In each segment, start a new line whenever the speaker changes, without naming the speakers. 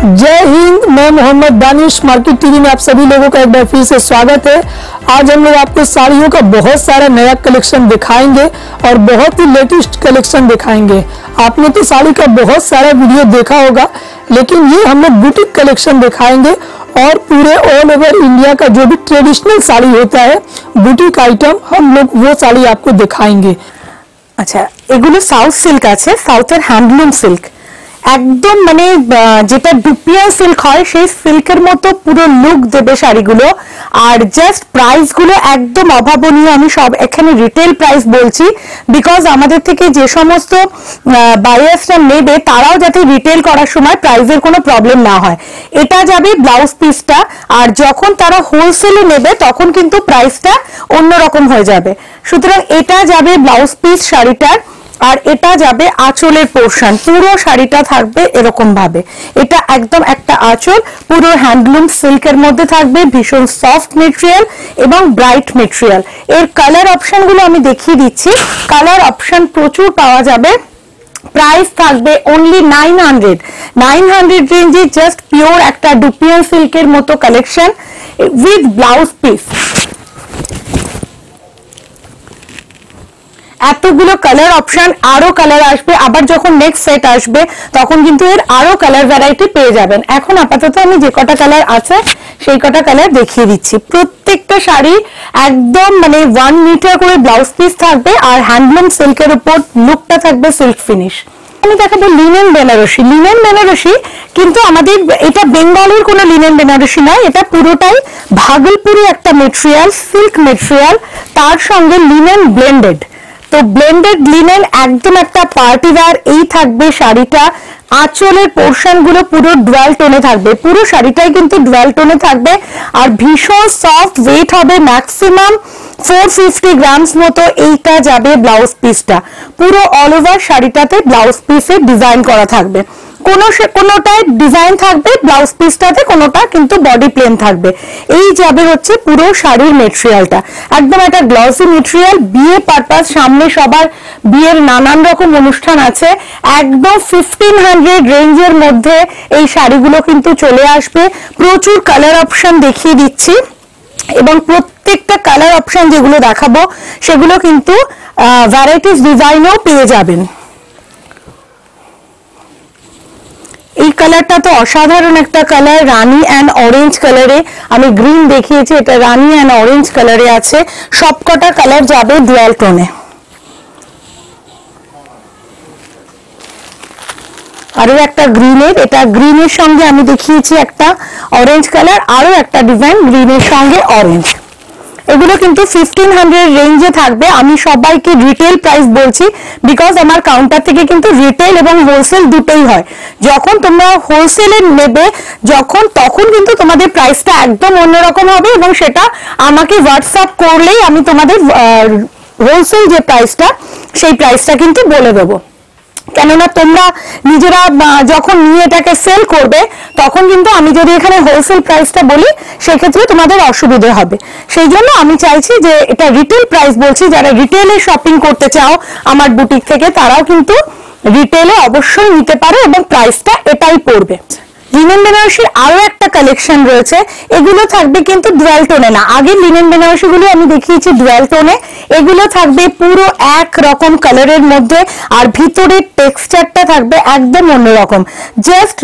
जय हिंद। मैं Mohammad Danish, market TV में आप सभी लोगों का एक बार फिर से स्वागत है। आज हम लोग आपको साड़ियों का बहुत सारा नया कलेक्शन दिखाएंगे और बहुत ही लेटेस्ट कलेक्शन दिखाएंगे। आपने तो साड़ी का बहुत सारा वीडियो देखा होगा, लेकिन ये हम लोग बुटीक कलेक्शन दिखाएंगे और पूरे ऑल ओवर इंडिया का जो भी ट्रेडिशनल साड़ी होता है, बुटीक आइटम, हम लोग वो साड़ी आपको दिखाएंगे।
अच्छा, एगुलो साउथ सिल्क আছে, সাউথের হ্যান্ডলুম সিল্ক, একদম মানে যেটা ডুপিয়া সিল্ক হয় সেই সিল্কের মতো পুরো লুক দেবে শাড়িগুলো। আর জাস্ট প্রাইস গুলো একদম অভাবনীয়। আমি সব এখানে রিটেল প্রাইস বলছি, বিকজ আমাদের থেকে যে সমস্ত বায়ার্সরা নেবে তারাও যাতে রিটেল করার সময় প্রাইসের কোনো প্রবলেম না হয়। এটা যাবে ব্লাউজ পিসটা, আর যখন তারা হোলসেলে নেবে তখন কিন্তু প্রাইসটা অন্যরকম হয়ে যাবে। সুতরাং এটা যাবে ব্লাউজ পিস শাড়িটার, আর এটা যাবে আঁচলের পোর্শন। পুরো শাড়িটা থাকবে এরকম ভাবে। এটা একদম একটা আঁচল, পুরো হ্যান্ডলুম সিল্কের মধ্যে থাকবে, ভীষণ সফট মেটেরিয়াল এবং ব্রাইট মেটেরিয়াল। এর কালার অপশন গুলো আমি দেখিয়ে দিচ্ছি। কালার অপশন প্রচুর পাওয়া যাবে। প্রাইস থাকবে অনলি 900 রেঞ্জে, জাস্ট পিওর একটা ডুপিয়ান সিল্কের মতো কালেকশন উইথ ব্লাউজ পিস। এতগুলো কালার অপশন, আরো কালার আসবে, আবার যখন নেক্সট সেট আসবে তখন কিন্তু এর আরো কালার ভ্যারাইটি পেয়ে যাবেন। এখন আপাতত আমি যে কটা কালার আছে সেই কটা কালার দেখিয়ে দিচ্ছি। প্রত্যেকটা শাড়ি একদম মানে 1 মিটার করে ব্লাউজ পিস থাকবে, আর হ্যান্ডলুম সিল্কের উপর লুকটা থাকবে সিল্ক ফিনিশ। আমি দেখাবো লিনেন বেনারসি। লিনেন বেনারসি কিন্তু আমাদের এটা বেঙ্গলের কোনো লিনেন বেনারসি নয়, এটা পুরোটাই ভাগলপুরি একটা মেটেরিয়াল, সিল্ক মেটেরিয়াল, তার সঙ্গে লিনেন ব্লেন্ডেড। তো ব্লেন্ডেড লিনেন একদম একটা পার্টি ওয়্যার। এই থাকবে শাড়িটা। আঁচলের পোর্শন গুলো পুরো ডুয়াল টোনে থাকবে, পুরো শাড়িটাই কিন্তু ডুয়াল টোনে থাকবে, আর ভীষণ সফট, ওয়েট হবে ম্যাক্সিমাম 450 গ্রামস মতো। এইটা যাবে ব্লাউজ পিসটা। পুরো অল ওভার শাড়িটাতে ব্লাউজ পিসে ডিজাইন করা থাকবে। কোনোটায় ডিজাইন থাকবে ব্লাউজ পিসটাতে, কোনোটা কিন্তু বডি প্লেন থাকবে। এই যাবে হচ্ছে পুরো শাড়ির মেটেরিয়ালটা। একদম একটা গ্লসি মেটেরিয়াল। বিয়ে পারপাস, সামনে সবার বিয়ের নানান রকম অনুষ্ঠান আছে, একদম 1500 রেঞ্জের মধ্যে এই শাড়িগুলো কিন্তু চলে আসবে। প্রচুর কালার অপশন দেখিয়ে দিচ্ছি, এবং প্রত্যেকটা কালার অপশন যেগুলো দেখাবো সেগুলো কিন্তু ভ্যারাইটিস ডিজাইনও পেয়ে যাবেন। এই কালারটা তো অসাধারণ একটা কালার, রানি অ্যান্ড অরেঞ্জ কালারে। আমি গ্রিন দেখিয়েছি, এটা রানি অ্যান্ড অরেঞ্জ কালারে আছে। সবকটা কালার যাবে ডুয়াল টোনে। আরো একটা গ্রিনের, এটা গ্রিনের সঙ্গে আমি দেখিয়েছি একটা অরেঞ্জ কালার, আরো একটা ডিজাইন গ্রিনের সঙ্গে অরেঞ্জ। এগুলো কিন্তু 1500 রেঞ্জে থাকবে। আমি সবাইকে রিটেল প্রাইস বলছি, বিকজ আমার কাউন্টার থেকে কিন্তু রিটেল এবং হোলসেল দুটোই হয়। যখন তোমরা হোলসেলে নেবে তখন কিন্তু তোমাদের প্রাইসটা একদম অন্যরকম হবে, এবং সেটা আমাকে হোয়াটসঅ্যাপ করলেই আমি তোমাদের হোলসেল যে প্রাইসটা সেই প্রাইসটা কিন্তু বলে দেবো। কেননা তোমরা নিজেরা যখন নিয়ে এটাকে সেল করবে তখন কিন্তু আমি যদি এখানে হোলসেল প্রাইসটা বলি সেক্ষেত্রে তোমাদের অসুবিধে হবে। সেই জন্য আমি চাইছি যে এটা রিটেল প্রাইস বলছি। যারা রিটেলে শপিং করতে চাও আমার বুটিক থেকে, তারাও কিন্তু রিটেলে অবশ্যই নিতে পারো, এবং প্রাইসটা এটাই পড়বে। লিনেন বেনারসির আরো একটা কালেকশন রয়েছে। এগুলো থাকবে কিন্তু ডুয়াল টোনে না। আগে লিনেন বেনারসি গুলো আমি দেখিয়েছি ডুয়াল টোনে, এগুলো থাকবে পুরো এক রকম কালারের মধ্যে, আর ভিতরের টেক্সচারটা থাকবে একদম অন্যরকম। জাস্ট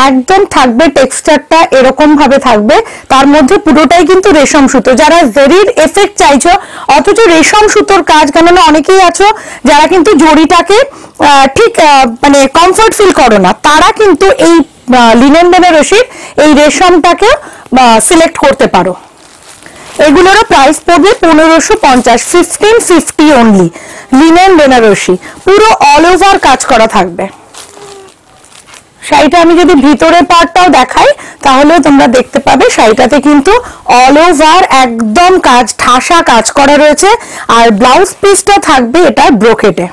একদম থাকবে টেক্সচারটা এরকম ভাবে থাকবে, তার মধ্যে পুরোটাই কিন্তু রেশম সুতো। যারা জরির এফেক্ট চাইছো অথচ রেশম সুতোর কাজ, কেননা অনেকেই আছো যারা কিন্তু জরিটাকে ঠিক মানে কমফর্ট ফিল করো না, তারা কিন্তু এই লিনেন বেনারসির এই রেশমটাকে সিলেক্ট করতে পারো। এগুলোরও প্রাইস পড়বে 1550, 1550 অনলি। লিনেন বেনারসি পুরো অল ওভার কাজ করা থাকবে। শাড়িটা আমি যদি ভিতরের পার্টটাও দেখাই তাহলে তোমরা দেখতে পাবে শাড়িটাতে কিন্তু অল ওভার একদম কাজ, ঠাসা কাজ করা রয়েছে। আর ব্লাউজ পিসটা থাকবে এটা ব্রোকেটে,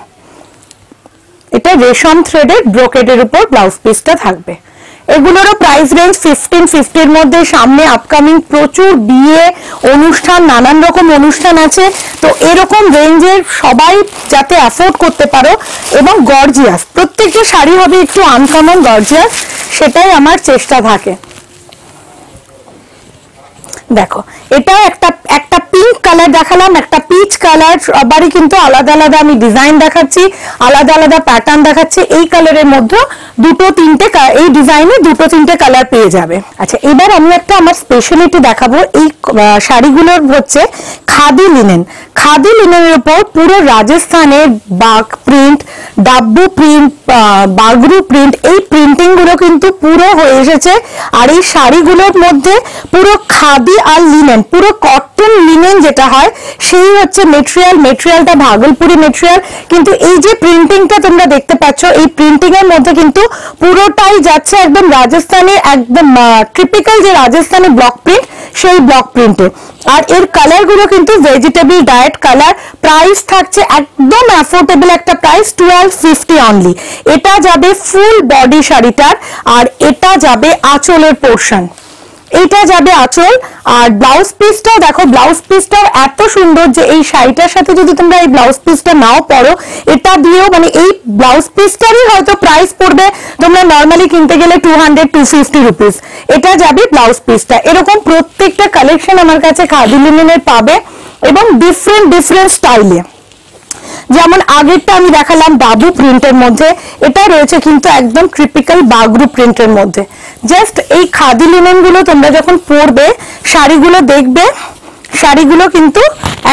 এটা রেশম থ্রেডের ব্রোকেটের উপর ব্লাউজ পিসটা থাকবে। এগুলোরও প্রাইস রেঞ্জ 1550 এর মধ্যে। সামনে আপকামিং প্রচুর বিয়ে অনুষ্ঠান, নানান রকম অনুষ্ঠান আছে, তো এরকম রেঞ্জের সবাই যাতে অ্যাফোর্ড করতে পারো এবং গর্জিয়াস, প্রত্যেকটা শাড়ি হবে একটু আনকমন গর্জিয়াস, সেটাই আমার চেষ্টা থাকে। দেখো এটাও একটা পিঙ্ক কালার দেখালাম, একটা পিচ কালার, সবারই কিন্তু আলাদা আলাদা আমি ডিজাইন দেখাচ্ছি, আলাদা আলাদা প্যাটার্ন দেখাচ্ছি। এই কালারের মধ্যে দুটো তিনটে, এই ডিজাইনে দুটো তিনটে কালার পেয়ে যাবে। আচ্ছা, এবার আমি একটা আমার স্পেশালিটি দেখাবো। এই শাড়িগুলোর হচ্ছে খাদি লিনেন। খাদি লিনেনের উপর পুরো রাজস্থানের বাঘ print, dabu print, Bagru print, এই প্রিন্টিং গুলো কিন্তু পুরো হয়ে এসেছে। আর এই শাড়িগুলোর মধ্যে পুরো খাদি আর লিনেন, পুরো কটন লিনেন যেটা হয় সেই হচ্ছে মেটেরিয়ালটা ভাগলপুরি মেটেরিয়াল। কিন্তু এই যে প্রিন্টিংটা তোমরা দেখতে পাচ্ছ, এই প্রিন্টিং এর মধ্যে কিন্তু পুরোটাই যাচ্ছে একদম রাজস্থানের, একদম টিপিক্যাল যে রাজস্থানি ব্লক প্রিন্ট, সেই ব্লক প্রিন্টে। আর এর কালার গুলো কিন্তু ভেজিটেবল ডায়েট কালার। প্রাইস থাকছে একদম অ্যাফোর্ডেবল একটা প্রাইস, 1250 অনলি। এটা যাবে ফুল বডি শাড়িটার, আর এটা যাবে আঁচলের পোর্শন, এটা যাবে আঁচল। আর ব্লাউজ পিসটাও দেখো, ব্লাউজ পিসটাও এত সুন্দর যে এই শাড়িটার সাথে যদি তোমরা এই ব্লাউজ পিসটা নাও পরো, এটা দিয়েও মানে এই ব্লাউজ পিসটারই হয়তো প্রাইস পড়বে তোমরা নর্মালি কিনতে গেলে 200-250 রুপিস। এটা যাবে ব্লাউজ পিসটা। এরকম প্রত্যেকটা কালেকশন আমার কাছে খাদি লিনেনের পাবে এবং ডিফারেন্ট স্টাইলে। যেমন আগেরটা আমি দেখালাম ডাবু প্রিন্টের মধ্যে, এটা রয়েছে কিন্তু একদম টিপিক্যাল বাগরু প্রিন্টের মধ্যে। জাস্ট এই খাদি লিনেন গুলো তোমরা যখন পরবে, শাড়িগুলো দেখবে, শাড়িগুলো কিন্তু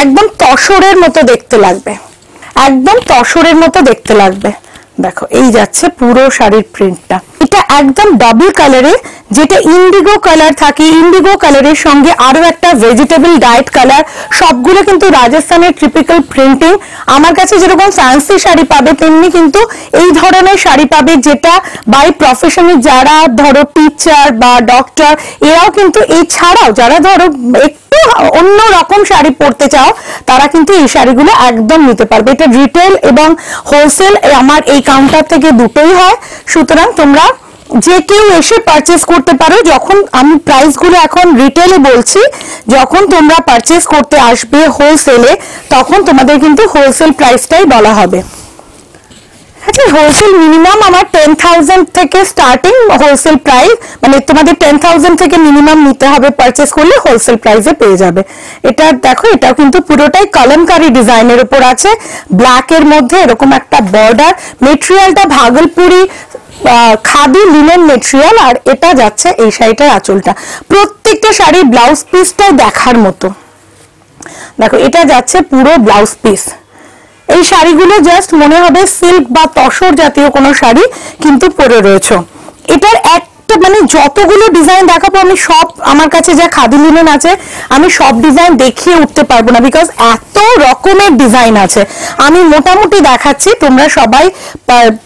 একদম তসরের মতো দেখতে লাগবে, একদম তসরের মতো দেখতে লাগবে। দেখো এই যাচ্ছে পুরো শাড়ির প্রিন্টটা। এটা একদম ডাবল কালারে, যেটা ইন্ডিগো কালার থাকে, ইন্ডিগো কালারের সঙ্গে আরো একটা ভেজিটেবল ডায়েট কালার, সবগুলো কিন্তু রাজস্থানের টিপিক্যাল প্রিন্টিং। আমার কাছে যেরকম ফ্যান্সি শাড়ি পাবে, তেমনি কিন্তু এই ধরনের শাড়ি পাবে, যেটা বাই প্রফেশনাল যারা ধরো টিচার বা ডক্টর, এরাও কিন্তু এছাড়াও যারা ধরো একটু অন্য রকম শাড়ি পরতে চাও, তারা কিন্তু এই শাড়িগুলো একদম নিতে পারবে। এটা রিটেল এবং হোলসেল আমার এই কাউন্টার থেকে দুটোই হয়, সুতরাং তোমরা যে কেউ এসে পারচেস করতে পারো। যখন আমি প্রাইসগুলো এখন রিটেলে বলছি, যখন তোমরা পারচেস করতে আসবে হোলসেলে, তখন তোমাদের কিন্তু হোলসেল প্রাইসটাই বলা হবে। আচ্ছা, হোলসেল মিনিমাম আমার 10,000 থেকে স্টার্টিং হোলসেল প্রাইস, মানে তোমাদের 10,000 থেকে মিনিমাম নিতে হবে, পারচেস করলে হোলসেল প্রাইসে পেয়ে যাবে। এটা দেখো, এটাও কিন্তু পুরোটাই কলমকারি ডিজাইনের উপর আছে, ব্ল্যাক এর মধ্যে এরকম একটা বর্ডার। মেটেরিয়ালটা ভাগলপুরি খাদি লিনেন মেটেরিয়াল। আর এটা যাচ্ছে এই শাড়িটার আঁচলটা। প্রত্যেকটা শাড়ির ব্লাউজ পিসটাই দেখার মতো। দেখো এটা যাচ্ছে পুরো ব্লাউজ পিস। এই শাড়িগুলো জাস্ট মনে হবে সিল্ক বা তসর জাতীয় কোনো শাড়ি কিন্তু পরে রয়েছে। এটার একটা মানে যতগুলো ডিজাইন দেখাবো আমি সব, আমার কাছে যা খাদি লিনেন আছে আমি সব ডিজাইন দেখিয়ে উঠতে পারবো না, বিকজ এত রকমের ডিজাইন আছে। আমি মোটামুটি দেখাচ্ছি, তোমরা সবাই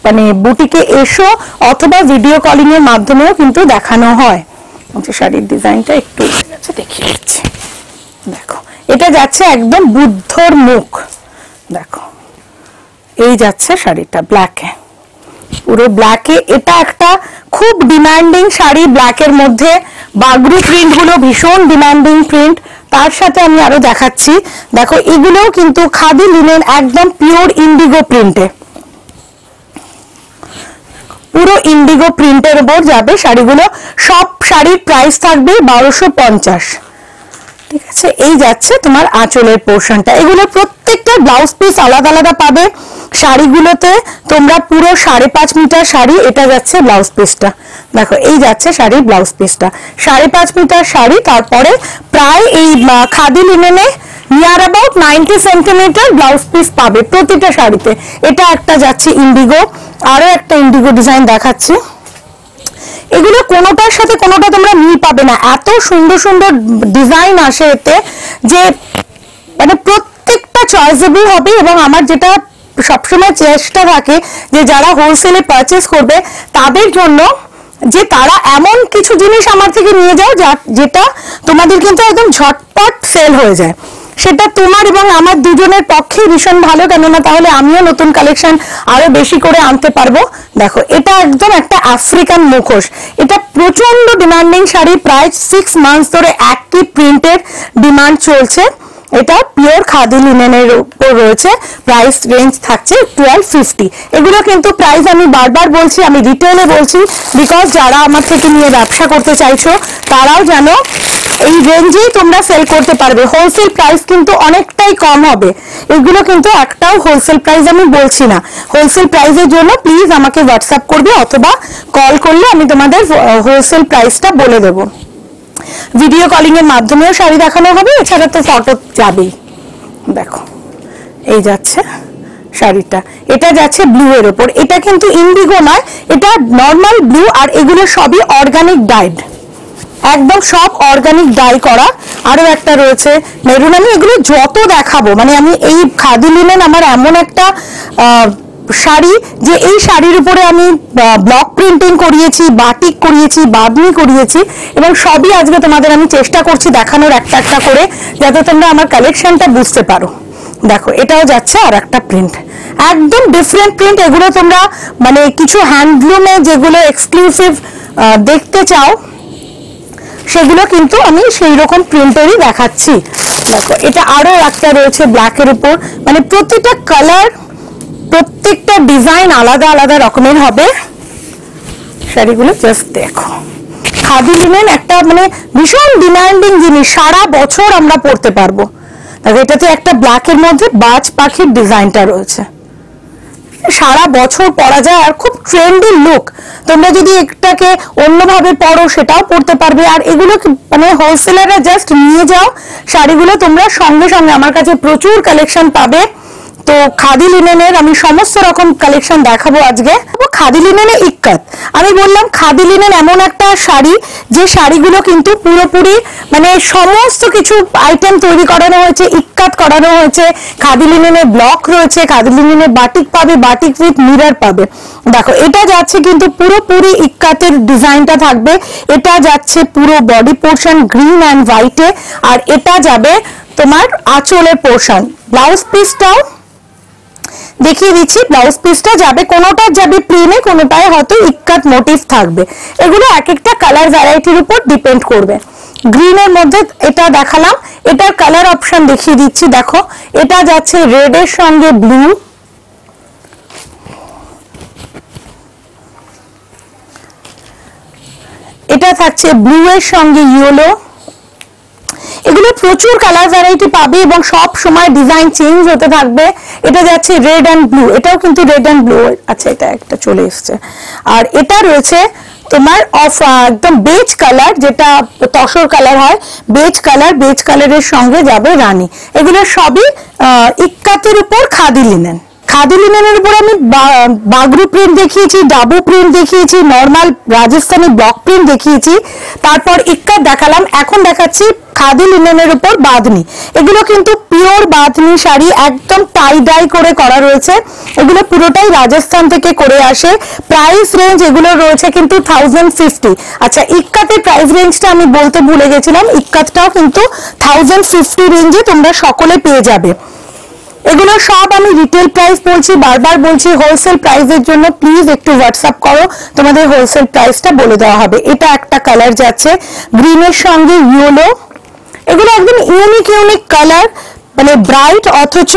মানে বুটিকে এসো, অথবা ভিডিও কলিং এর মাধ্যমেও কিন্তু দেখানো হয়। শাড়ির ডিজাইনটা একটু দেখিয়ে দিচ্ছি। দেখো এটা যাচ্ছে একদম বুদ্ধর মুখ। দেখো এই যাচ্ছে শাড়িটা ব্ল্যাকে, পুরো ব্ল্যাকে। এটা একটা খুব ডিমান্ডিং শাড়ি ব্ল্যাকের মধ্যে। বাগরু প্রিন্ট গুলো ভীষণ ডিমান্ডিং প্রিন্ট। তার সাথে আমি আরো দেখাচ্ছি, দেখো এগুলোও কিন্তু খাদি লিনেন, একদম পিওর ইন্ডিগো প্রিন্টে, পুরো ইন্ডিগো প্রিন্টের উপর যাবে শাড়িগুলো। সব শাড়ির প্রাইস থাকবে 1250। ঠিক আছে, এই যাচ্ছে তোমার আঁচলের পোর্শনটা। এগুলো প্রত্যেকটা ব্লাউজ পিস আলাদা আলাদা পাবে। শাড়িগুলোতে তোমরা পুরো 5.5 মিটার শাড়ি, এটা যাচ্ছে ব্লাউজ পিসটা। দেখো এই যাচ্ছে শাড়ির ব্লাউজ পিসটা, 5.5 মিটার শাড়ি। তারপরে প্রায় এই খাদি লিনেনে near about 90 centimetre blouse piece পাবে প্রতিটা শাড়িতে। এটা একটা যাচ্ছে ইন্ডিগো, আরো একটা ইন্ডিগো ডিজাইন দেখাচ্ছি। এগুলো কোনোটার সাথে কোনোটা তোমরা মিল পাবে না, এত সুন্দর সুন্দর ডিজাইন আসে এতে, যে মানে প্রত্যেকটা চয়েসেবল হবে। এবং আমার যেটা সবসময় চেষ্টা থাকে যে যারা হোলসেলে পারচেস করবে তাদের জন্য, যে তারা এমন কিছু জিনিস আমার থেকে নিয়ে যাও যেটা তোমাদের কিন্তু একদম ঝটপট সেল হয়ে যায়। সেটা তোমার এবং আমার দুজনের পক্ষেই ভীষণ ভালো, কেননা তাহলে আমিও নতুন কালেকশন আরো বেশি করে আনতে পারবো। দেখো এটা একদম একটা আফ্রিকান মুখোশ, এটা প্রচন্ড ডিমান্ডিং শাড়ি, প্রায় 6 মান্থস ধরে একই প্রিন্টের ডিমান্ড চলছে। এটা পিওর খাদি লিনেনের উপর রয়েছে, প্রাইস রেঞ্জ থাকছে 1250। এগুলো কিন্তু প্রাইস আমি বারবার বলছি, আমি রিটেলে বলছি, বিকজ যারা আমার থেকে নিয়ে ব্যবসা করতে চাইছো তারাও জানো এই রেঞ্জেই তোমরা সেল করতে পারবে। হোলসেল প্রাইস কিন্তু অনেকটাই কম হবে, এগুলো কিন্তু একটাও হোলসেল প্রাইস আমি বলছি না। হোলসেল প্রাইসের জন্য প্লিজ আমাকে হোয়াটসঅ্যাপ করবে অথবা কল করলে আমি তোমাদের হোলসেল প্রাইসটা বলে দেবো। ভিডিও কলিং এর মাধ্যমেও শাড়ি দেখানো হবে, এছাড়া তো ফটো যাবেই। দেখো এই যাচ্ছে শাড়িটা, এটা যাচ্ছে ব্লু এর উপর, এটা কিন্তু ইন্ডিগো নয়, এটা নর্মাল ব্লু, আর এগুলো সবই অর্গানিক ডাইড, একদম সব অর্গানিক ডাই করা। আরো একটা রয়েছে মেরুন, আমি এগুলো যত দেখাবো, মানে আমি এই খাদি লিনেন আমার এমন একটা শাড়ি যে এই শাড়ির উপরে আমি ব্লক প্রিন্টিং করিয়েছি, বাটিক করিয়েছি, বাঁধনি করিয়েছি, এবং সবই আজকে তোমাদের আমি চেষ্টা করছি দেখানোর একটা একটা করে, যাতে তোমরা আমার কালেকশনটা বুঝতে পারো। দেখো এটাও যাচ্ছে আর একটা প্রিন্ট, একদম ডিফারেন্ট প্রিন্ট। এগুলো তোমরা মানে কিছু হ্যান্ডলুমে যেগুলো এক্সক্লুসিভ দেখতে চাও সেগুলো কিন্তু আমি সেই রকম প্রিন্টেরই দেখাচ্ছি। দেখো এটা আরো একটা রয়েছে ব্ল্যাকের উপর, মানে প্রতিটা কালার প্রত্যেকটা ডিজাইন আলাদা আলাদা রকমের হবে শাড়িগুলো। জাস্ট দেখো খাদি লিনেন একটা মানে ভীষণ ডিমান্ডিং জিনিস, সারা বছর আমরা পরতে পারবো। দেখো এটাতে একটা ব্ল্যাকের মধ্যে বাজ পাখির ডিজাইনটা রয়েছে, সারা বছর পরা যায় আর খুব ট্রেন্ডি লুক। তোমরা যদি এটাকে অন্যভাবে পরো সেটাও পরতে পারবে। আর এগুলো মানে হোলসেলাররা জাস্ট নিয়ে যাও শাড়িগুলো, তোমরা সঙ্গে সঙ্গে আমার কাছে প্রচুর কালেকশন পাবে। তো খাদি লিনেনের আমি সমস্ত রকম কালেকশন দেখাবো আজকে। খাদি লিনেনে ইক্কাত, আমি বললাম খাদি লিনেন এমন একটা শাড়ি যে শাড়িগুলো কিন্তু পুরোপুরি মানে সমস্ত কিছু আইটেম তৈরি করানো হয়েছে, ইক্কাত করানো হয়েছে। খাদি লিনেনের ব্লক রয়েছে, খাদি লিনেনের বাটিক পাবে, বাটিক উইথ মিরর পাবে। দেখো এটা যাচ্ছে কিন্তু পুরোপুরি ইক্কাতের ডিজাইনটা থাকবে, এটা যাচ্ছে পুরো বডি পোর্শন গ্রিন অ্যান্ড হোয়াইটে, আর এটা যাবে তোমার আঁচলের পোর্শন। ব্লাউজ পিসটাও দেখিয়ে দিচ্ছি, ব্লাউজ পিসটা যাবে কোনোটা যাবে প্লেনে, কোনোটায় হয়তো ইক্কাত মোটিভ থাকবে। এগুলো এক একটা কালার ভ্যারাইটির উপর ডিপেন্ড করবে। গ্রিনের মধ্যে এটা দেখালাম, এটার কালার অপশন দেখিয়ে দিচ্ছি। দেখো এটা যাচ্ছে রেড এর সঙ্গে ব্লু, এটা থাকছে ব্লু এর সঙ্গে ইয়েলো। এগুলো প্রচুর কালার ভ্যারাইটি পাবে এবং সব সময় ডিজাইন চেঞ্জ হতে থাকবে। এটা যাচ্ছে রেড অ্যান্ড ব্লু, এটাও কিন্তু রেড অ্যান্ড ব্লু, আচ্ছা এটা একটা চলে এসছে। আর এটা রয়েছে তোমার একদম বেজ কালার, যেটা তসর কালার হয়, বেজ কালার, বেজ কালারের সঙ্গে যাবে রানী। এগুলো সবই ইক্কাতের উপর খাদি লিনেন। খাদি লিনেনের উপর আমি বাগরু প্রিন্ট দেখিয়েছি, ডাবু প্রিন্ট দেখিয়েছি, নর্মাল রাজস্থানি ব্লক প্রিন্ট দেখিয়েছি, তারপর ইক্কাত দেখালাম। এখন দেখাচ্ছি খাদি লিনেনের উপর বাঁধনি। এগুলো কিন্তু পিওর বাঁধনি শাড়ি, একদম টাই ডাই করে করা রয়েছে। এগুলো পুরোটাই রাজস্থান থেকে করে আসে। প্রাইস রেঞ্জ এগুলো রয়েছে কিন্তু 1050। আচ্ছা ইক্কাতের প্রাইস রেঞ্জটা আমি বলতে ভুলে গেছিলাম, ইক্কাতটাও কিন্তু 1050 রেঞ্জে তোমরা সকলে পেয়ে যাবে। এগুলো সব আমি রিটেল প্রাইস বলছি, বারবার বলছি। হোলসেল প্রাইসের জন্য প্লিজ একটু হোয়াটসঅ্যাপ করো, তোমাদের হোলসেল প্রাইসটা বলে দেওয়া হবে। এটা একটা কালার যাচ্ছে গ্রিনের সঙ্গে ইয়েলো। এগুলো একদম ইউনিক ইউনিক কালার, মানে ব্রাইট অথচ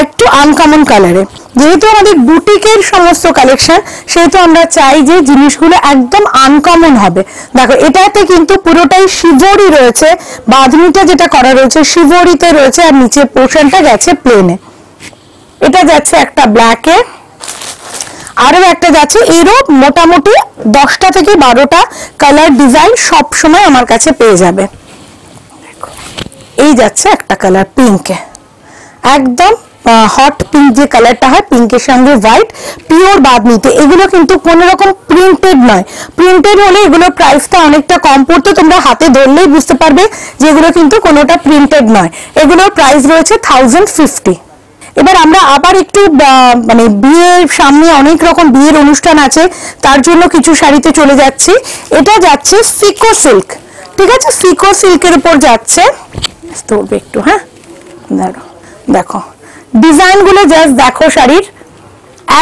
একটু আনকমন কালারে। যেহেতু আমাদের বুটিকের সমস্ত কালেকশন, সেহেতু আমরা চাই যে জিনিসগুলো একদম আনকমন হবে। দেখো এটাতে কিন্তু পুরোটাই শিভরি রয়েছে, বাঁধনিটা যেটা করা রয়েছে শিভরিতে রয়েছে, আর নিচের পোর্শনটা গেছে প্লেনে। এটা যাচ্ছে একটা ব্ল্যাকে, আরো একটা যাচ্ছে, এরও মোটামুটি 10টা থেকে 12টা কালার ডিজাইন সব সময় আমার কাছে পেয়ে যাবে। এই যাচ্ছে একটা কালার পিঙ্কে, একদম হট পিঙ্ক যে কালারটা হয়, পিঙ্কের সঙ্গে হোয়াইট, পিওর বাঁধনিতে। এগুলো কিন্তু কোনো রকম প্রিন্টেড নয়, প্রিন্টেড হলে এগুলোর প্রাইসটা অনেকটা কম পড়তো, তোমরা হাতে ধরলেই বুঝতে পারবে যে এগুলো কিন্তু কোনোটা প্রিন্টেড নয়। এগুলোর প্রাইস রয়েছে 1050। এবার আমরা আবার একটু মানে বিয়ের সামনে অনেক রকম বিয়ের অনুষ্ঠান আছে, তার জন্য কিছু শাড়িতে চলে যাচ্ছি। এটা যাচ্ছে সিকো সিল্ক, ঠিক আছে, সিকো সিল্কের উপর যাচ্ছে। ধরবে একটু, হ্যাঁ দেখো ডিজাইনগুলো জাস্ট দেখো শাড়ির,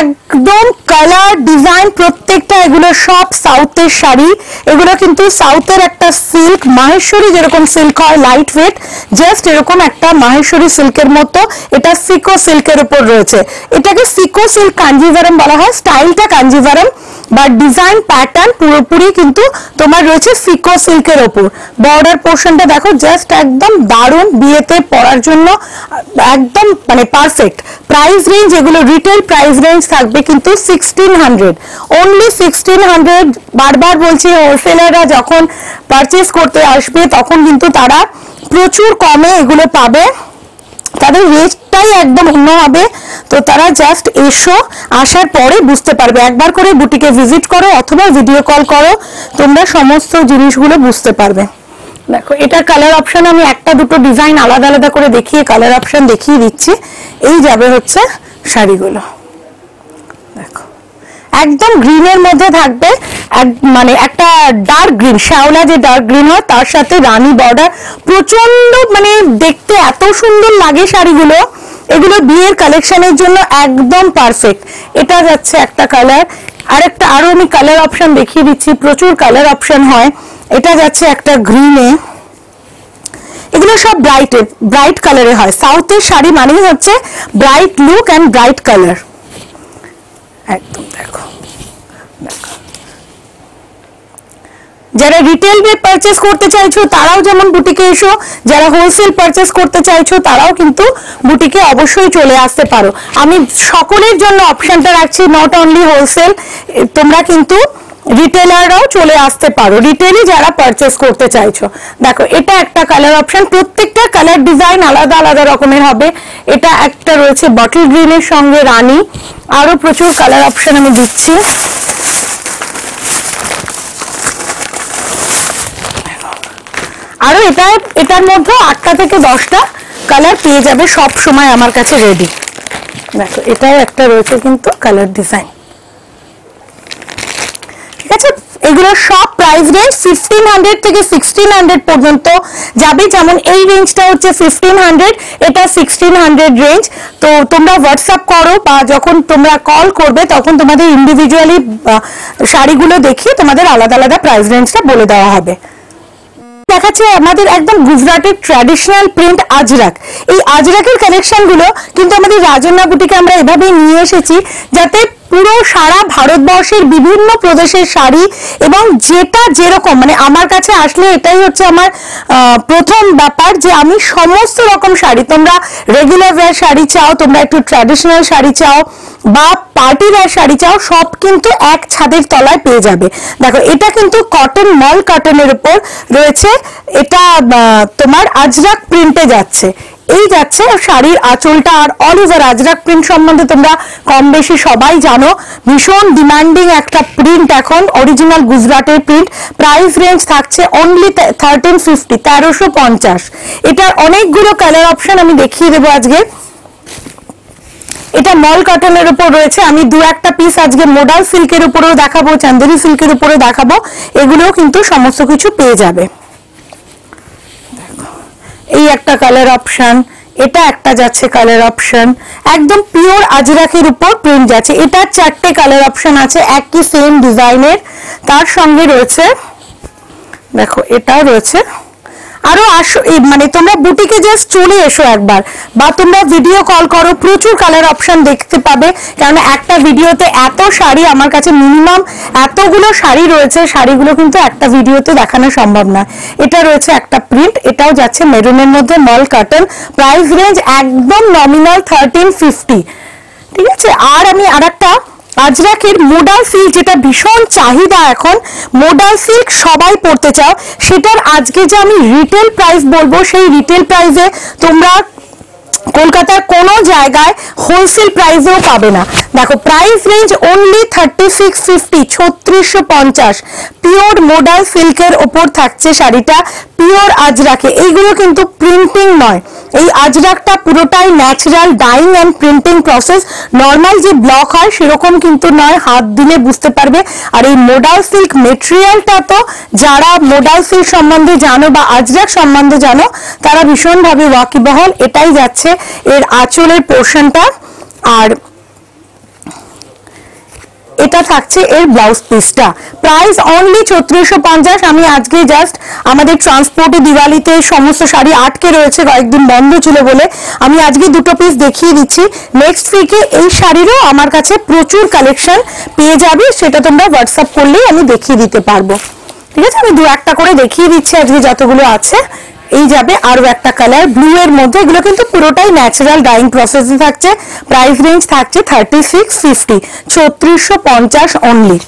একদম কালার ডিজাইন প্রত্যেকটা, এগুলো সব সাউথের শাড়ি। এগুলো কিন্তু সাউথের একটা সিল্ক, মাহেশ্বরী যেরকম সিল্ক হয় লাইট ওয়েট, জাস্ট এরকম একটা মাহেশ্বরী সিল্কের মতো। এটা সিকো সিল্কের উপর রয়েছে, এটাকে সিকো সিল্ক কাঞ্জিভারম বলা হয়, স্টাইলটা কাঞ্জিভারম বা ডিজাইন প্যাটার্ন পুরোপুরি কিন্তু তোমার রয়েছে সিকো সিল্কের ওপর। বর্ডার পোর্শনটা দেখো জাস্ট একদম দারুণ, বিয়েতে পরার জন্য একদম মানে পারফেক্ট। প্রাইস রেঞ্জ, এগুলো রিটেল প্রাইস রেঞ্জ থাকবে কিন্তু 1600, অনলি 1600। বারবার বলছি, হোলসেলাররা যখন পারচেস করতে আসবে তখন কিন্তু তারা প্রচুর কমে এগুলো পাবে, তাদের রেটটাই একদম অন্য হবে। তো তারা জাস্ট এসো, আসার পরে বুঝতে পারবে। একবার করে বুটিকে ভিজিট করো অথবা ভিডিও কল করো, তোমরা সমস্ত জিনিসগুলো বুঝতে পারবে। দেখো এটা কালার অপশন, আমি একটা দুটো ডিজাইন আলাদা আলাদা করে দেখিয়ে কালার অপশন দেখিয়ে দিচ্ছি। এই যাবে হচ্ছে শাড়িগুলো, দেখো একদম গ্রিনের মধ্যে থাকবে, মানে একটা ডার্ক গ্রিন, শ্যাওলা যে ডার্ক গ্রিন হয় তার সাথে রানী বর্ডার, প্রচন্ড মানে দেখতে এত সুন্দর লাগে শাড়িগুলো। এগুলো বিয়ের কালেকশনের জন্য একদম পারফেক্ট। এটা যাচ্ছে একটা কালার, আরেকটা আরো আমি কালার অপশন দেখিয়ে দিচ্ছি, প্রচুর কালার অপশন হয়। এটা যাচ্ছে একটা গ্রিনে, এগুলো সব ব্রাইট কালারে হয়। সাউথের শাড়ি মানেই হচ্ছে bright look and bright colour. একদম দেখো, যারা রিটেল পারচেস করতে চাইছো তারাও যেমন বুটিকে এসো, যারা হোলসেল পারচেস করতে চাইছো তারাও কিন্তু বুটিকে অবশ্যই চলে আসতে পারো। আমি সকলের জন্য অপশনটা রাখছি, নট অনলি হোলসেল, তোমরা কিন্তু রিটেলাররাও চলে আসতে পারো, রিটেলই যারা পারচেস করতে চাইছো। দেখো এটা একটা কালার অপশন, প্রত্যেকটা কালার ডিজাইন আলাদা আলাদা রকমের হবে। এটা একটা রয়েছে বটল গ্রিনের সঙ্গে রানী, আরো প্রচুর কালার অপশন আমি দিচ্ছি। আরো এটার মধ্যে 8টা থেকে 10টা কালার পেয়ে যাবে সব সময় আমার কাছে রেডি। দেখো এটাও একটা রয়েছে কিন্তু কালার ডিজাইন, ঠিক আছে। এগুলো সব প্রাইস রেঞ্জ 1500 থেকে 1600 পর্যন্ত যাবে। যেমন এই রেঞ্জটা হচ্ছে 1500, এটা 1600 রেঞ্জ। তো তোমরা হোয়াটসঅ্যাপ করো বা যখন তোমরা কল করবে তখন তোমাদের ইন্ডিভিজুয়ালি শাড়িগুলো দেখিয়ে তোমাদের আলাদা আলাদা প্রাইস রেঞ্জটা বলে দেওয়া হবে। দেখাচ্ছে আমাদের একদম গুজরাটের ট্র্যাডিশনাল প্রিন্ট আজরাক। এই আজরাকের কালেকশন গুলো কিন্তু আমাদের রাজন্যা বুটিকে আমরা এভাবেই নিয়ে এসেছি, যাতে পুরো সারা ভারতবর্ষের বিভিন্ন প্রদেশের শাড়ি এবং যেটা যেরকম, মানে আমার কাছে আসলে এটাই হচ্ছে আমার প্রথম ব্যাপার যে আমি সমস্ত রকম শাড়ি, তোমরা রেগুলার ওয়্যার শাড়ি চাও, তোমরা একটু ট্র্যাডিশনাল শাড়ি চাও বা পার্টি ওয়্যার শাড়ি চাও, সব কিন্তু এক ছাদের তলায় পেয়ে যাবে। দেখো এটা কিন্তু কটন, মল কটনের উপর রয়েছে, এটা তোমার আজরাক প্রিন্টে যাচ্ছে। এই যাচ্ছে শাড়ির আঁচলটা, আর অল ওভার আজরাক প্রিন্ট সম্বন্ধে তোমরা কম বেশি সবাই জানো, ভীষণ ডিমান্ডিং একটা প্রিন্ট এখন, অরিজিনাল গুজরাটের প্রিন্ট। প্রাইস রেঞ্জ থাকছে অনলি 1350, 1350। এটার অনেকগুলো কালার অপশন আমি দেখিয়ে দেবো আজকে। এটা মল কটনের উপর রয়েছে, আমি দু একটা পিস আজকে মোডাল সিল্কের উপরেও দেখাবো, চান্দেরি সিল্কের উপরেও দেখাবো, এগুলোও কিন্তু সমস্ত কিছু পেয়ে যাবে। এই একটা কালার অপশন, এটা একটা যাচ্ছে কালার অপশন, একদম পিওর আজরাকের উপর প্রিন্ট যাচ্ছে। এটা 4টে কালার অপশন আছে একই সেম ডিজাইনের, তার সঙ্গে রয়েছে দেখো এটাও রয়েছে। আরো আসো, মানে তোমরা বুটিকে জাস্ট চলে এসো একবার, বা তোমরা ভিডিও কল করো, প্রচুর কালার অপশন দেখতে পাবে। কারণ একটা ভিডিওতে এত শাড়ি আমার কাছে, মিনিমাম এতগুলো শাড়ি রয়েছে, শাড়িগুলো কিন্তু একটা ভিডিওতে দেখানো সম্ভব না। এটা রয়েছে একটা প্রিন্ট, এটাও যাচ্ছে মেরুনের মধ্যে, মল কটন, প্রাইস রেঞ্জ একদম নমিনাল 1350, ঠিক আছে। আর আমি আরেকটা আজরাকের মোডাল সিল্ক, যেটা ভীষণ চাহিদা এখন, মোডাল সিল্ক সবাই পড়তে চাও, সেটার আজকে যে আমি রিটেল প্রাইস বলবো, সেই রিটেল প্রাইসে তোমরা কলকাতার কোনো জায়গায় হোলসেল প্রাইসেও পাবে না। দেখো price range only 3650, 3650। Pure modal সিল্কের ওপর থাকছে শাড়িটা, পিওর আজরাকে। এইগুলো কিন্তু প্রিন্টিং নয়, এই আজরাকটা পুরোটাই natural dyeing and printing process. Normal যে ব্লক হয় সেরকম কিন্তু নয়, হাত দিলে বুঝতে পারবে। আর এই মোডাল সিল্ক মেটেরিয়ালটা তো যারা মোডাল সিল্ক সম্বন্ধে জানো বা আজরাক সম্বন্ধে জানো তারা ভীষণভাবে ওয়াকিবহল। এটাই যাচ্ছে এর আঁচলের পোর্শনটা, আর এটা থাকছে এর ব্লাউজ পিসটা। Price only 3650। আমি আজকে জাস্ট আমাদের ট্রান্সপোর্টে দিওয়ালিতে সমস্ত শাড়ি আটকে রয়েছে, কয়েকদিন বন্ধ ছিল বলে আমি আজকে দুটো পিস দেখিয়ে দিচ্ছি। নেক্সট উইকে এই শাড়িরও আমার কাছে প্রচুর কালেকশন পেয়ে যাবে, সেটা তোমরা হোয়াটসঅ্যাপ করলেই আমি দেখিয়ে দিতে পারবো। ঠিক আছে, আমি দু একটা করে দেখিয়ে দিচ্ছি আজকে যতগুলো আছে। এই যাবে আরো একটা কালার ব্লু এর মধ্যে, এগুলো কিন্তু পুরোটাই ন্যাচারাল ডাইং প্রসেসে থাকছে। প্রাইস রেঞ্জ থাকছে 3650, 3650 অনলি।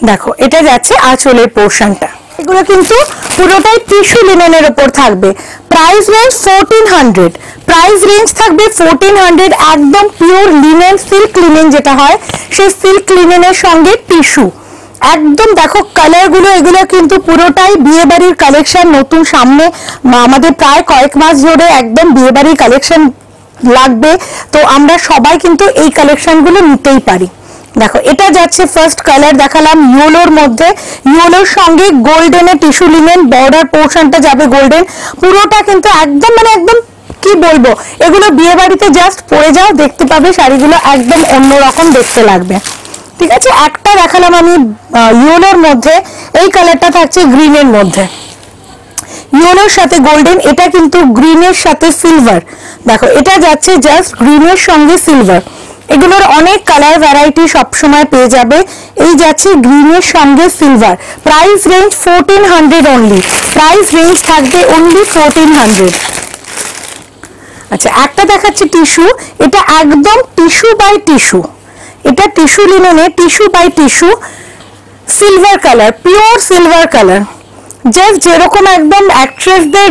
দেখো এটা যাচ্ছে আঁচলের পোর্শনটা, এগুলো কিন্তু পুরোটাই টিস্যু লিনেনের উপর থাকবে। প্রাইস রেঞ্জ 1400, প্রাইস রেঞ্জ থাকবে 1400। একদম পিওর লিনেন, সিল্ক লিনেন যেটা হয় সেই সিল্ক লিনেনের সঙ্গে টিস্যু একদম। দেখো কালার গুলো, এগুলো কিন্তু পুরোটাই বিয়ে বাড়ির কালেকশন। নতুন সামনে আমাদের প্রায় কয়েক মাস ধরে একদম বিয়ে বাড়ির কালেকশন লাগবে, তো আমরা সবাই কিন্তু এই কালেকশন গুলো নিতেই পারি। দেখো এটা যাচ্ছে ফার্স্ট কালার দেখালাম ইয়েলোর মধ্যে, ইয়েলোর সঙ্গে গোল্ডেনের টিস্যু লিনেন, বর্ডার পোর্শনটা যাবে গোল্ডেন। পুরোটা কিন্তু একদম মানে একদম কি বলবো, এগুলো বিয়ে বাড়িতে জাস্ট পরে যাও, দেখতে পাবে শাড়িগুলো একদম অন্যরকম দেখতে লাগবে। ঠিক আছে, একটা দেখালাম আমি ইয়েলোর মধ্যে, এই কালারটা থাকছে গ্রিনের মধ্যে, ইয়েলোর সাথে গোল্ডেন। এটা কিন্তু গ্রিনের সাথে সিলভার। দেখো এটা যাচ্ছে জাস্ট গ্রিনের সঙ্গে সিলভার। এগুলোর অনেক কালার ভ্যারাইটি সবসময় পেয়ে যাবে। এই যাচ্ছে গ্রিনের সঙ্গে silver. Price range 1400 only, price range থাকবে অনলি 1400। আচ্ছা একটা দেখাচ্ছে টিস্যু, এটা একদম টিস্যু বাই টিস্যু, এটা টিস্যু লিনেনে tissue by tissue, silver colour, pure silver colour. Just যেরকম একদম অ্যাক্ট্রেসদের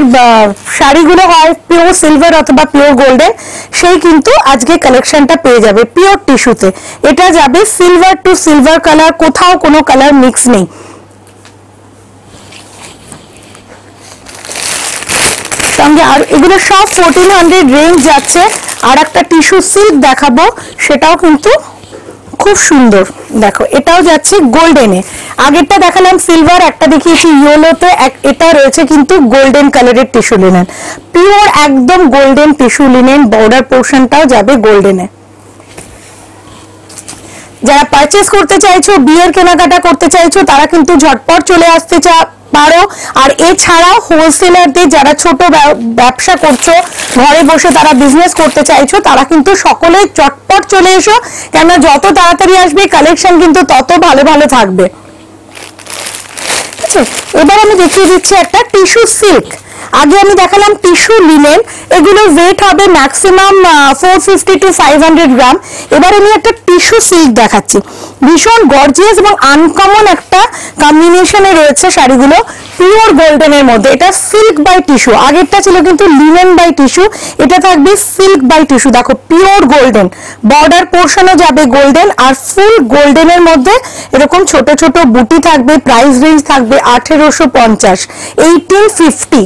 শাড়িগুলো হয় পিওর সিলভার অথবা পিওর গোল্ডেন, সেই কিন্তু আজকে কালেকশনটা পেয়ে যাবে পিওর টিস্যুতে। এটা যাবে সিলভার টু সিলভার কালার, কোথাও কোনো কালার মিক্স নেই। সঙ্গে আর এগুলো সব 1400 রেঞ্জ যাচ্ছে। আর একটা টিস্যু সিল্ক দেখাবো, সেটাও কিন্তু খুব সুন্দর। দেখো এটাও যাচ্ছে গোল্ডেনে, আগেরটা দেখালাম সিলভার, একটা দেখিয়েছি ইয়েলোতে, এটা রয়েছে কিন্তু গোল্ডেন কালারের টিস্যু লিনেন, পিওর একদম গোল্ডেন টিস্যু লিনেন। বর্ডার পোর্শনটাও যাবে গোল্ডেনে। যারা পারচেস করতে চাইছো, বিয়ের কেনাকাটা করতে চাইছো, তারা কিন্তু ঝটপট চলে আসতে পারো। আর এছাড়াও হোলসেলারদের যারা ছোট ব্যবসা করছো, ঘরে বসে তারা বিজনেস করতে চাইছো, তারা কিন্তু সকলে চটপট চলে এসো, কেননা যত তাড়াতাড়ি আসবে কালেকশন কিন্তু তত ভালো ভালো থাকবে। আচ্ছা এবার আমি দেখিয়ে দিচ্ছি একটা টিস্যু সিল্ক। আগে আমি দেখালাম টিস্যু লিনেন, এগুলো ওয়েট হবে ম্যাক্সিমাম 450 to 500 গ্রাম। এবার আমি একটা টিস্যু সিল্ক দেখাচ্ছি, ভীষণ গর্জিয়াস এবং আনকমন একটা কম্বিনেশনে রয়েছে শাড়িগুলো, পিওর গোল্ডেনের মধ্যে। এটা সিল্ক বাই টিস্যু, আগেরটা ছিল কিন্তু লিনেন বাই টিস্যু, এটা থাকবে সিল্ক বাই টিস্যু। দেখো পিওর গোল্ডেন, বর্ডার পোর্শনও যাবে গোল্ডেন, আর ফুল গোল্ডেনের মধ্যে এরকম ছোট ছোট বুটি থাকবে। প্রাইস রেঞ্জ থাকবে 1850, 1850।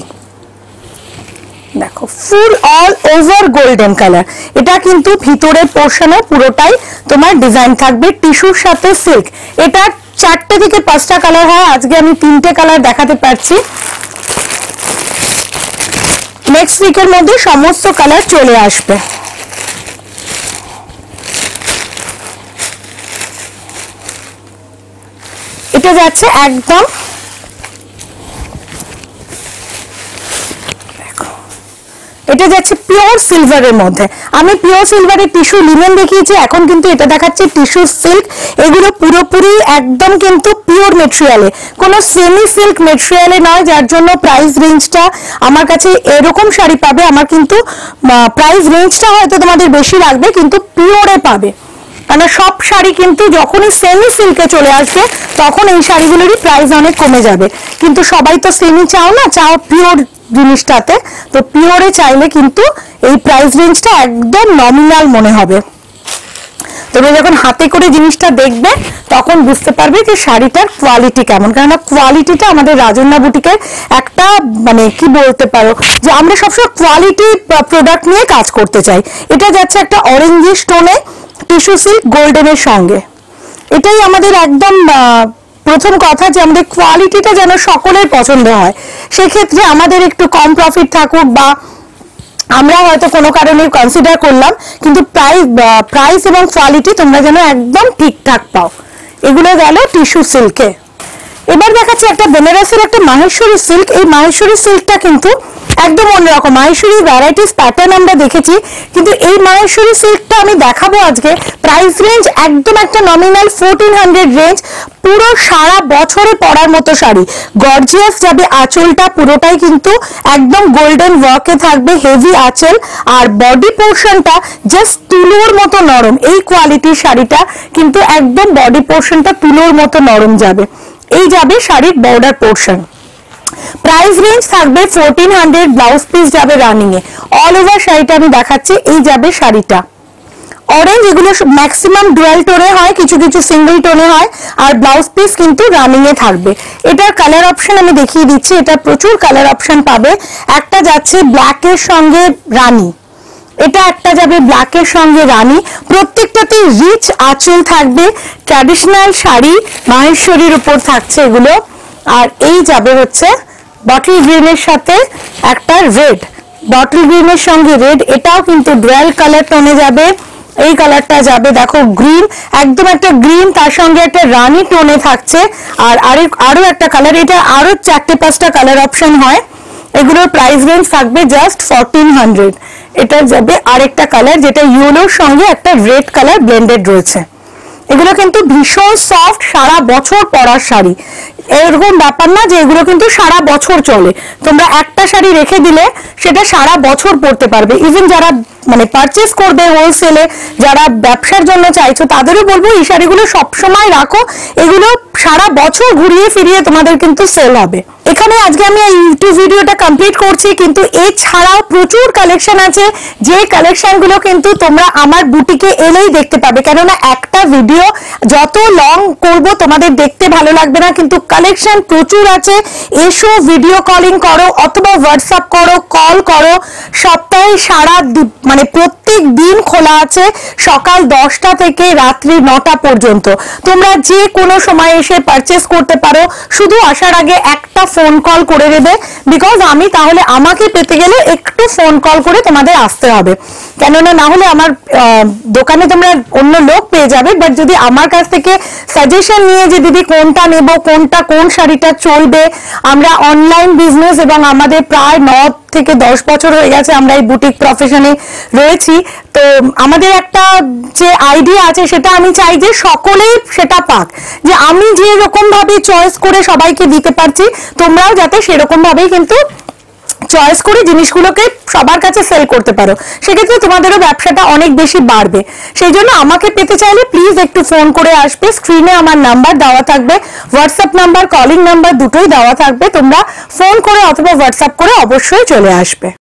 দেখো ফুল অল ওভার গোল্ডেন কালার, এটা কিন্তু ভিতরের পোর্শনে পুরোটাই তোমার ডিজাইন থাকবে টিস্যুর সাথে সিল্ক। এটা 4টে থেকে 5টা কালার হয়, আজকে আমি 3টে কালার দেখাতে পারছি। নেক্সট উইকের মধ্যে সমস্ত কালার চলে আসবে। এটা যাচ্ছে একদম এটা যাচ্ছে পিওর সিলভারের মধ্যে। আমি পিওর সিলভারের টিস্যু লিনেন দেখিয়েছি, এখন কিন্তু এটা দেখাচ্ছে টিস্যু সিল্ক। এগুলো পুরোপুরি একদম কিন্তু পিওর মেটেরিয়ালে, কোনো সেমি সিল্ক মেটেরিয়ালে নয়, যার জন্য প্রাইস রেঞ্জটা আমার কাছে এরকম শাড়ি পাবে, আমার কিন্তু প্রাইস রেঞ্জটা হয়তো তোমাদের বেশি লাগবে, কিন্তু পিওরে পাবে। কারণ সব শাড়ি কিন্তু যখনই সেমি সিল্কে চলে আসবে তখন এই শাড়িগুলোরই প্রাইস অনেক কমে যাবে, কিন্তু সবাই তো সেমি চাও না, চাও পিওর জিনিসটাতে। তো পিওরে চাইলে কিন্তু এই প্রাইস রেঞ্জটা একদম নমিনাল মনে হবে। তোমরা যখন হাতে করে জিনিসটা দেখবে তখন বুঝতে পারবে যে শাড়িটার কোয়ালিটি কেমন, কারণ কোয়ালিটিটা আমাদের রাজন্যা বুটিকের একটা মানে কি বলতে পারো যে আমরা সবসময় কোয়ালিটি প্রোডাক্ট নিয়ে কাজ করতে চাই। এটা যাচ্ছে একটা অরেঞ্জিশ টোনে টিস্যু সিল্ক গোল্ডেনের সঙ্গে। এটাই আমাদের একদম প্রথম কথা যে আমাদের কোয়ালিটিটা যেন সকলের পছন্দ হয়। সেক্ষেত্রে আমাদের একটু কম প্রফিট থাকুক বা আমরা হয়তো কোনো কারণে কনসিডার করলাম, কিন্তু প্রাইস এবং কোয়ালিটি তোমরা যেন একদম ঠিকঠাক পাও। এগুলো গেল টিস্যু সিল্কে। এবার দেখাচ্ছি একটা বেনারসের একটা মাহেশ্বরী সিল্ক। এই মাহেশ্বরী সিল্কটা কিন্তু একদম অন্যরকম। মাহেশ্বরী ভ্যারাইটিস প্যাটার্ন আমরা দেখেছি, কিন্তু এই মাহেশ্বরী সিল্কটা আমি দেখাবো আজকে। প্রাইস রেঞ্জ একদম একটা নমিনাল 1400 রেঞ্জ, পুরো সারা বছরে পরার মতো শাড়ি। গর্জিয়াস যাবে, আঁচলটা পুরোটাই কিন্তু একদম গোল্ডেন ওয়ার্কে থাকবে, হেভি আঁচল, আর বডি পোর্শনটা জাস্ট তুলোর মতো নরম। এই কোয়ালিটির শাড়িটা কিন্তু একদম বডি পোর্শনটা তুলোর মতো নরম যাবে। এই যাবে শাড়ির বর্ডার পোর্শন। প্রাইস রেঞ্জ থাকবে 1400, ব্লাউজ পিস যাবে রানিং এ। অল ওভার শাড়িটা আমি দেখাচ্ছি। এই যাবে শাড়িটা অরেঞ্জ, এগুলো ম্যাক্সিমাম ডুয়াল টোনে হয়, কিছু কিছু সিঙ্গেল টোনে হয়, আর ব্লাউজ পিস কিন্তু রানিং এ থাকবে। এটার কালার অপশন আমি দেখিয়ে দিচ্ছি। এটা প্রচুর কালার অপশন পাবে। একটা যাচ্ছে ব্ল্যাকের সঙ্গে রানী, এটা একটা যাবে ব্ল্যাকের সঙ্গে রানী। প্রত্যেকটাতে রিচ আঁচল থাকবে, ট্র্যাডিশনাল শাড়ি মাহেশ্বরীর উপর থাকছে এগুলো। আর এই যাবে হচ্ছে বটল গ্রিনের সাথে একটা রেড, বটল গ্রিনের সঙ্গে রেড, এটাও কিন্তু ডুয়াল কালার টোনে যাবে। এই কালারটা যাবে দেখো গ্রিন, একদম একটা গ্রিন, তার সঙ্গে একটা রানী টোনে থাকছে। আর আরো একটা কালার, এটা আরো 4-5টা কালার অপশন হয়। এগুলোর প্রাইস রেঞ্জ থাকবে জাস্ট 1400। এটা যাবে আরেকটা কালার যেটা ইয়েলোর সঙ্গে একটা রেড কালার ব্লেন্ডেড রয়েছে। এগুলো কিন্তু ভীষণ সফট, সারা বছর পরার শাড়ি। এরকম ব্যাপার না যে এগুলো কিন্তু সারা বছর চলে। তোমরা একটা শাড়ি রেখে দিলে সেটা সারা বছর পরতে পারবে। ইভেন যারা মানে পারচেস করবে হোলসেলে, যারা ব্যবসার জন্য চাইছো, তাদেরও বলবো এই শাড়িগুলো সবসময় রাখো। এগুলো সারা বছর ঘুরিয়ে ফিরিয়ে তোমাদের কিন্তু সেল হবে। এখানে আজকে আমি এই ইউটিউব ভিডিওটা কমপ্লিট করছি, কিন্তু এছাড়াও প্রচুর কালেকশন আছে, যে কালেকশনগুলো কিন্তু তোমরা আমার বুটিকে এলেই দেখতে পাবে। কেননা একটা ভিডিও যত লং করব তোমাদের দেখতে ভালো লাগবে না, কিন্তু কালেকশন প্রচুর আছে। এসো, ভিডিও কলিং করো অথবা হোয়াটসঅ্যাপ করো, কল করো। সপ্তাহে সারা মানে প্রত্যেক দিন খোলা আছে, সকাল 10টা থেকে রাত্রি 9টা পর্যন্ত। তোমরা যে কোনো সময় এসে পারচেস করতে পারো। শুধু আসার আগে একটা ফোন কল করে দেবে, বিকজ আমি তাহলে আমাকে পেতে গেলে একটু ফোন কল করে তোমাদের আসতে হবে। কেননা না হলে আমার দোকানে তোমরা অন্য লোক পেয়ে যাবে, বাট যদি আমার কাছ থেকে সাজেশন নিয়ে যে দিদি কোনটা নেব, কোন শাড়িটা চলবে। আমরা অনলাইন বিজনেস এবং আমাদের প্রায় 9 থেকে 10 বছর হয়ে গেছে আমরা এই বুটিক প্রফেশনে রয়েছি। তো আমাদের একটা যে আইডিয়া আছে সেটা আমি চাই যে সকলেই সেটা পাক, যে আমি যে রকম ভাবে চয়েস করে সবাইকে দিতে পারছি তোমরাও যাতে সেরকম ভাবেই কিন্তু চয়েস করে জিনিসগুলোকে সবার কাছে সেল করতে পারো। সেক্ষেত্রে তোমাদেরও ব্যবসাটা অনেক বেশি বাড়বে। সেই জন্য আমাকে পেতে চাইলে প্লিজ একটু ফোন করে আসবে। স্ক্রিনে আমার নাম্বার দেওয়া থাকবে, হোয়াটসঅ্যাপ নাম্বার, কলিং নাম্বার দুটোই দেওয়া থাকবে। তোমরা ফোন করে অথবা হোয়াটসঅ্যাপ করে অবশ্যই চলে আসবে।